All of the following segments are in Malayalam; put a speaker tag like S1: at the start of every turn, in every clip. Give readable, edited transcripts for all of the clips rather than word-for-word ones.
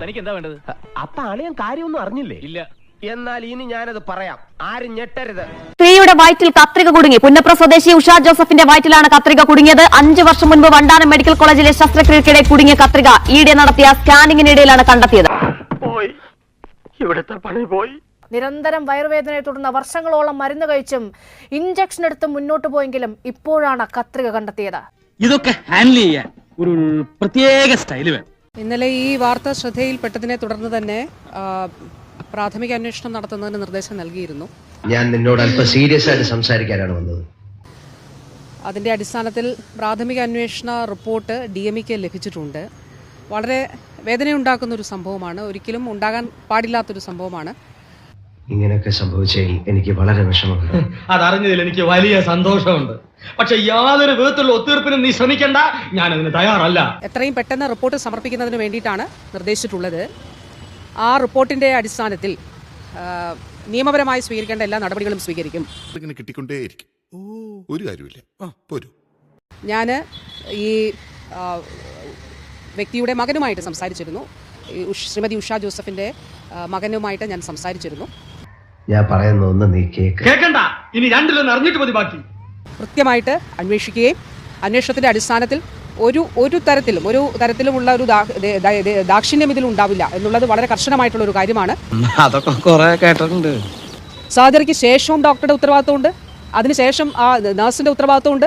S1: തനിക്ക് എന്താ വേണ്ടത്?
S2: അപ്പൊ അളിയൻ കാര്യമൊന്നും അറിഞ്ഞില്ലേ?
S1: ഇല്ല.
S2: എന്നാൽ ഇനി ഞാനത് പറയാം, ആരും ഞെട്ടരുത്.
S3: സ്ത്രീയുടെ വയറ്റിൽ കത്രിക കുടുങ്ങി. പുന്നപ്ര സ്വദേശി ഉഷ ജോസഫിന്റെ വയറ്റിലാണ് കത്രിക കുടുങ്ങിയത്. 5 വർഷം മുൻപ് വണ്ടാനം മെഡിക്കൽ കോളേജിലെ ശസ്ത്രക്രിയക്കിടെ കുടുങ്ങിയ കത്രിക ഈയിടെ നടത്തിയ സ്കാനിങ്ങിനിടയിലാണ് കണ്ടെത്തിയത്.
S2: ഇവിടുത്തെ പണി പോയി.
S4: നിരന്തരം വയറുവേദനയെ തുടർന്ന് വർഷങ്ങളോളം മരുന്ന് കഴിച്ചും ഇഞ്ചക്ഷൻ എടുത്ത് മുന്നോട്ട് പോയെങ്കിലും ഇപ്പോഴാണ് കത്രിക കണ്ടെത്തിയത്.
S5: ഇതൊക്കെ ഹാൻഡിൽ ചെയ്യാൻ ഒരു പ്രത്യേക സ്റ്റൈൽ വേണം.
S6: ഇന്നലെ ഈ വാർത്ത ശ്രദ്ധയിൽപ്പെട്ടതിനെ തുടർന്ന് തന്നെ പ്രാഥമിക അന്വേഷണം നടത്തുന്നതിന് നിർദ്ദേശം നൽകിയിരുന്നു.
S7: ഞാൻ നിന്നോട് അല്പം സീരിയസ് ആയിട്ട് സംസാരിക്കാനാണ് വന്നത്.
S6: അതിന്റെ അടിസ്ഥാനത്തിൽ പ്രാഥമിക അന്വേഷണ റിപ്പോർട്ട് DMEക്ക് ലഭിച്ചിട്ടുണ്ട്. വളരെ വേദനയുണ്ടാക്കുന്ന ഒരു സംഭവമാണ്, ഒരിക്കലും ഉണ്ടാകാൻ പാടില്ലാത്തൊരു സംഭവമാണ്.
S7: ഇങ്ങനെയൊക്കെ സംഭവിച്ചതിൽ എനിക്ക് വളരെ വിഷമമുണ്ട്.
S5: അതറിഞ്ഞതിൽ എനിക്ക് വലിയ സന്തോഷമുണ്ട്. പക്ഷെ യാതൊരു വിധത്തിലുള്ള ഒത്തീർപ്പിനും നീ ശ്രമിക്കണ്ട, ഞാൻ അതിന് തയ്യാറല്ല.
S6: എത്രയും പെട്ടെന്ന് റിപ്പോർട്ട് സമർപ്പിക്കുന്നതിന് വേണ്ടിയിട്ടാണ് നിർദ്ദേശിച്ചിട്ടുള്ളത്. ആ റിപ്പോർട്ടിന്റെ അടിസ്ഥാനത്തിൽ നിയമപരമായി സ്വീകരിക്കേണ്ട എല്ലാ നടപടികളും സ്വീകരിക്കും. ഞാൻ ഈ വ്യക്തിയുടെ മകനുമായിട്ട് സംസാരിച്ചിരുന്നു. ശ്രീമതി ഉഷ ജോസഫിന്റെ മകനുമായിട്ട് ഞാൻ സംസാരിച്ചിരുന്നു.
S7: ഞാൻ പറയുന്ന ഒന്ന് നീ
S5: കേൾക്കണ്ട, ഇനി രണ്ടിലൊന്ന് അറിഞ്ഞിട്ട് മതി ബാക്കി.
S6: കൃത്യമായിട്ട് അന്വേഷിക്കുകയും അന്വേഷണത്തിന്റെ അടിസ്ഥാനത്തിൽ ഒരു തരത്തിലുമുള്ള ഒരു ദാക്ഷിണ്യം ഇതിൽ ഉണ്ടാവില്ല എന്നുള്ളത് വളരെ കർശനമായിട്ടുള്ള ഒരു കാര്യമാണ്.
S8: അതൊക്കെ കുറെ കേട്ടിട്ടുണ്ട്.
S6: സർജറിക്ക് ശേഷവും ഡോക്ടറുടെ ഉത്തരവാദിത്വമുണ്ട്, അതിനുശേഷം ആ നഴ്സിന്റെ ഉത്തരവാദിത്വമുണ്ട്.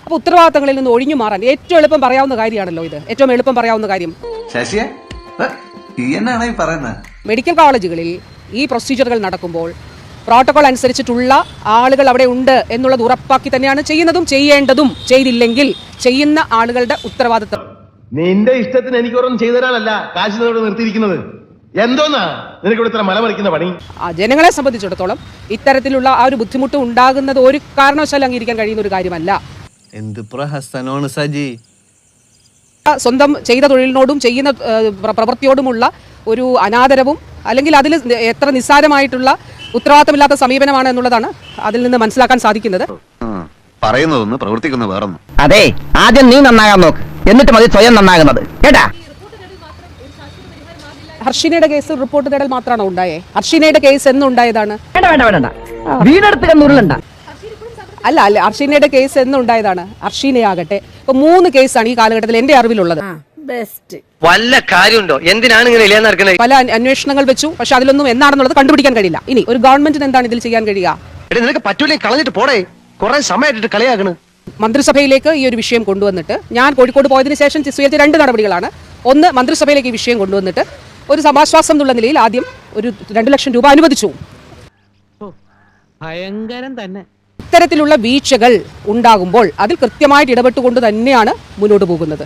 S6: അപ്പോൾ ഉത്തരവാദിത്തങ്ങളിൽ നിന്ന് ഒഴിഞ്ഞു മാറാൻ ഏറ്റവും എളുപ്പം പറയാവുന്ന കാര്യമാണല്ലോ ഇത്. ഏറ്റവും എളുപ്പം പറയാവുന്ന കാര്യം മെഡിക്കൽ കോളേജുകളിൽ ഈ പ്രൊസീജിയറുകൾ നടക്കുമ്പോൾ പ്രോട്ടോകോൾ അനുസരിച്ചിട്ടുള്ള ആളുകൾ അവിടെ ഉണ്ട് എന്നുള്ളത് ഉറപ്പാക്കി തന്നെയാണ് ചെയ്യുന്നതും ചെയ്യേണ്ടതും. ചെയ്തില്ലെങ്കിൽ ചെയ്യുന്ന ആളുകളുടെ ഉത്തരവാദിത്തം.
S2: നിന്റെ ഇഷ്ടത്തിന് എനിക്കൊന്നും ചെയ്തു തരാനല്ല കാശ് നിർത്തിയിരിക്കുന്നത്. എന്തോന്നാ നിനക്ക് ഇവിടെ ഇത്ര മലമറിക്കുന്ന പണി?
S6: ജനങ്ങളെ സംബന്ധിച്ചിടത്തോളം ഇത്തരത്തിലുള്ള ആ ഒരു ബുദ്ധിമുട്ട് ഉണ്ടാകുന്നത് ഒരു കാരണവശാലും അംഗീകരിക്കാൻ കഴിയുന്ന ഒരു കാര്യമല്ല.
S8: എന്ത് പ്രഹസനമാണ് സജി.
S6: സ്വന്തം ചെയ്ത തൊഴിലിനോടും ചെയ്യുന്ന പ്രവൃത്തിയോടുമുള്ള ഒരു അനാദരവും അല്ലെങ്കിൽ അതിൽ എത്ര നിസ്സാരമായിട്ടുള്ള ഉത്തരവാദിത്തമില്ലാത്ത സമീപനമാണ് എന്നുള്ളതാണ് അതിൽ നിന്ന് മനസ്സിലാക്കാൻ സാധിക്കുന്നത്.
S9: പറയുന്നതൊന്ന് പ്രവർത്തിക്കുന്ന വേറൊന്നും.
S8: അതെ, ആദ്യം നീ നന്നാകാൻ നോക്ക്, എന്നിട്ട് മതി സ്വയം നന്നാകുന്നത്, കേട്ടാ.
S6: ഹർഷിനയുടെ കേസ് റിപ്പോർട്ട് തേടൽ മാത്രമാണോ ഉണ്ടായേ? ഹർഷിനയുടെ കേസ് എന്നുണ്ടായതാണ്?
S8: വീടെടുത്ത് കന്നുരുളണ്ട.
S6: അല്ല, ഹർഷിനയുടെ കേസ് എന്നുണ്ടായതാണ്? ഹർഷിനയാകട്ടെ ഇപ്പൊ 3 കേസാണ് ഈ കാലഘട്ടത്തിൽ എന്റെ അറിവിലുള്ളത്.
S8: വല്ല കാര്യമുണ്ടോ? എന്തിനാണ് ഇങ്ങനെ ഇല്ലാന്ന് നടക്കുന്നത്?
S6: പല അന്വേഷണങ്ങൾ വെച്ചു, പക്ഷെ അതിലൊന്നും എന്താണെന്നുള്ളത് കണ്ടുപിടിക്കാൻ കഴിയില്ല. ഇനി ഒരു ഗവൺമെന്റിന് എന്താണ് ഇതിൽ ചെയ്യാൻ കഴിയുക?
S2: നിനക്ക് പറ്റൂലേ, കളഞ്ഞിട്ട് പോടേ. കുറെ സമയമായിട്ട് കളിയാക്കണ്.
S6: മന്ത്രിസഭയിലേക്ക് ഈ ഒരു വിഷയം കൊണ്ടുവന്നിട്ട് ഞാൻ കോഴിക്കോട് പോയതിനു ശേഷം സ്വീകരിച്ച 2 നടപടികളാണ്. ഒന്ന്, മന്ത്രിസഭയിലേക്ക് ഈ വിഷയം കൊണ്ടുവന്നിട്ട് ഒരു സമാശ്വാസം എന്നുള്ള നിലയിൽ ആദ്യം ഒരു 2 ലക്ഷം രൂപ അനുവദിച്ചു.
S5: ഭയങ്കരം തന്നെ.
S6: ഇത്തരത്തിലുള്ള വീഴ്ചകൾ ഉണ്ടാകുമ്പോൾ അതിൽ കൃത്യമായിട്ട് ഇടപെട്ടുകൊണ്ട് തന്നെയാണ് മുന്നോട്ട് പോകുന്നത്.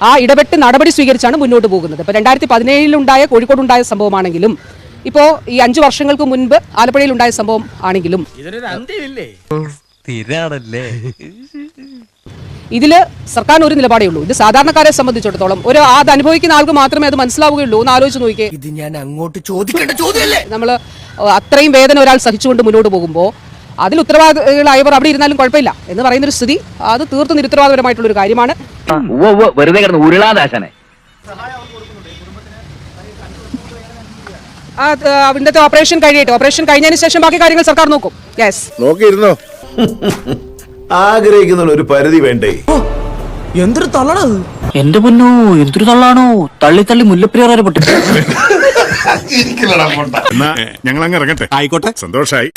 S6: ആ ഇടപെട്ട് നടപടി സ്വീകരിച്ചാണ് മുന്നോട്ട് പോകുന്നത്. ഇപ്പൊ 2017 കോഴിക്കോടുണ്ടായ സംഭവമാണെങ്കിലും ഇപ്പോ ഈ 5 വർഷങ്ങൾക്ക് മുൻപ് ആലപ്പുഴയിൽ ഉണ്ടായ സംഭവം ആണെങ്കിലും ഇതില് സർക്കാരിന് ഒരു നിലപാടേ ഉള്ളൂ. ഇത് സാധാരണക്കാരെ സംബന്ധിച്ചിടത്തോളം അത് അനുഭവിക്കുന്ന ആൾക്ക് മാത്രമേ അത് മനസ്സിലാവുകയുള്ളൂ. ഒന്ന് ആലോചിച്ച് നോക്കിയേ.
S2: ഇത് ഞാൻ അങ്ങോട്ട് ചോദിക്കേണ്ട ചോദ്യമല്ലേ?
S6: നമ്മൾ അത്രയും വേദന ഒരാൾ സഹിച്ചുകൊണ്ട് മുന്നോട്ട് പോകുമ്പോൾ അതിൽ ഉത്തരവാദികളായവർ അവിടെ ഇരുന്നാലും കുഴപ്പമില്ല എന്ന് പറയുന്നൊരു സ്ഥിതി അത് തീർത്തും നിരുത്തരവാദപരമായിട്ടുള്ള ഒരു കാര്യമാണ്. ഇന്നത്തെ ഓപ്പറേഷൻ കഴിയട്ടെ. ഓപ്പറേഷൻ കഴിഞ്ഞതിന് ശേഷം ബാക്കി കാര്യങ്ങൾ സർക്കാർ നോക്കും. യെസ്,
S9: നോക്കിയിരുന്നോ? ആഗ്രഹിക്കുന്ന ഒരു പരിധി വേണ്ടേ?
S8: എന്തൊരു തള്ളാണത് എന്റെ പൊന്നോ, എന്തൊരു തള്ളാണോ. തള്ളി തള്ളി മുല്ലപ്പെരിയാർ പൊട്ടി.
S9: ഞങ്ങൾ അങ്ങ് ഇറങ്ങട്ടെ. ആയിക്കോട്ടെ, സന്തോഷായി.